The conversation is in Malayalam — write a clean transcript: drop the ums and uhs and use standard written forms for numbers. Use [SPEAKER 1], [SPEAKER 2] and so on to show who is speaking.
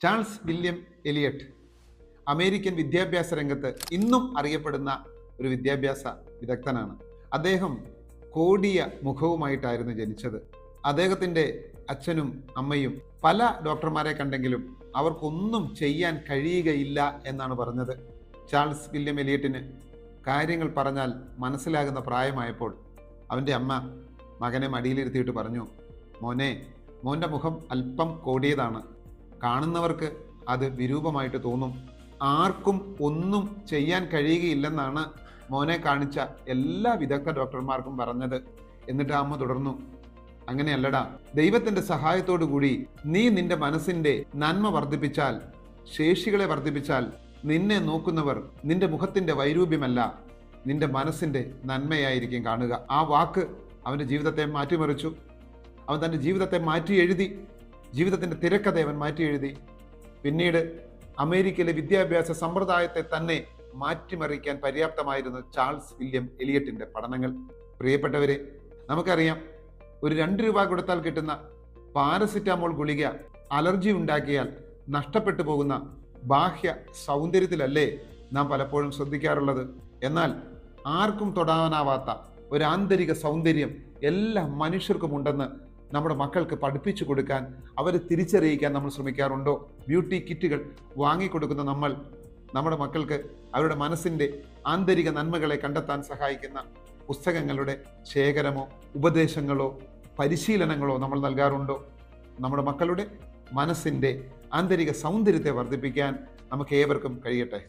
[SPEAKER 1] ചാൾസ് വില്യം എലിയട്ട് അമേരിക്കൻ വിദ്യാഭ്യാസ രംഗത്ത് ഇന്നും അറിയപ്പെടുന്ന ഒരു വിദ്യാഭ്യാസ വിദഗ്ധനാണ്. അദ്ദേഹം കോടിയ മുഖവുമായിട്ടായിരുന്നു ജനിച്ചത്. അദ്ദേഹത്തിൻ്റെ അച്ഛനും അമ്മയും പല ഡോക്ടർമാരെ കണ്ടെങ്കിലും അവർക്കൊന്നും ചെയ്യാൻ കഴിയുകയില്ല എന്നാണ് പറഞ്ഞത്. ചാൾസ് വില്യം എലിയട്ടിന് കാര്യങ്ങൾ പറഞ്ഞാൽ മനസ്സിലാകുന്ന പ്രായമായപ്പോൾ അവൻ്റെ അമ്മ മകനെ മടിയിലിരുത്തിയിട്ട് പറഞ്ഞു, മോൻ്റെ മുഖം അല്പം കോടിയതാണ്, കാണുന്നവർക്ക് അത് വിരൂപമായിട്ട് തോന്നും, ആർക്കും ഒന്നും ചെയ്യാൻ കഴിയുകയില്ലെന്നാണ് മോനെ കാണിച്ച എല്ലാ വിദഗ്ധ ഡോക്ടർമാർക്കും പറഞ്ഞത്. എന്നിട്ട് അമ്മ തുടർന്നു, അങ്ങനെയല്ലടാ, ദൈവത്തിന്റെ സഹായത്തോടു കൂടി നീ നിന്റെ മനസ്സിന്റെ നന്മ വർദ്ധിപ്പിച്ചാൽ, ശേഷികളെ വർദ്ധിപ്പിച്ചാൽ, നിന്നെ നോക്കുന്നവർ നിന്റെ മുഖത്തിന്റെ വൈരൂപ്യമല്ല, നിന്റെ മനസ്സിന്റെ നന്മയായിരിക്കും കാണുക. ആ വാക്ക് അവന്റെ ജീവിതത്തെ മാറ്റിമറിച്ചു. അവൻ തൻ്റെ ജീവിതത്തെ മാറ്റി എഴുതി, ജീവിതത്തിന്റെ തിരക്കഥ അവൻ മാറ്റി എഴുതി. പിന്നീട് അമേരിക്കയിലെ വിദ്യാഭ്യാസ സമ്പ്രദായത്തെ തന്നെ മാറ്റിമറിക്കാൻ പര്യാപ്തമായിരുന്നു ചാൾസ് വില്യം എലിയട്ടിന്റെ പഠനങ്ങൾ. പ്രിയപ്പെട്ടവരെ, നമുക്കറിയാം, ഒരു 2 രൂപ കൊടുത്താൽ കിട്ടുന്ന പാരസിറ്റാമോൾ ഗുളിക അലർജി ഉണ്ടാക്കിയാൽ നഷ്ടപ്പെട്ടു പോകുന്ന ബാഹ്യ സൗന്ദര്യത്തിലല്ലേ നാം പലപ്പോഴും ശ്രദ്ധിക്കാറുള്ളത്. എന്നാൽ ആർക്കും തൊടാനാവാത്ത ഒരു ആന്തരിക സൗന്ദര്യം എല്ലാ മനുഷ്യർക്കും ഉണ്ടെന്ന് നമ്മുടെ മക്കൾക്ക് പഠിപ്പിച്ചു കൊടുക്കാൻ, അവരെ തിരിച്ചറിയിക്കാൻ നമ്മൾ ശ്രമിക്കാറുണ്ടോ? ബ്യൂട്ടി കിറ്റുകൾ വാങ്ങിക്കൊടുക്കുന്ന നമ്മൾ നമ്മുടെ മക്കൾക്ക് അവരുടെ മനസ്സിൻ്റെ ആന്തരിക നന്മകളെ കണ്ടെത്താൻ സഹായിക്കുന്ന പുസ്തകങ്ങളുടെ ശേഖരമോ ഉപദേശങ്ങളോ പരിശീലനങ്ങളോ നമ്മൾ നൽകാറുണ്ടോ? നമ്മുടെ മക്കളുടെ മനസ്സിൻ്റെ ആന്തരിക സൗന്ദര്യത്തെ വർദ്ധിപ്പിക്കാൻ നമുക്ക് ഏവർക്കും കഴിയട്ടെ.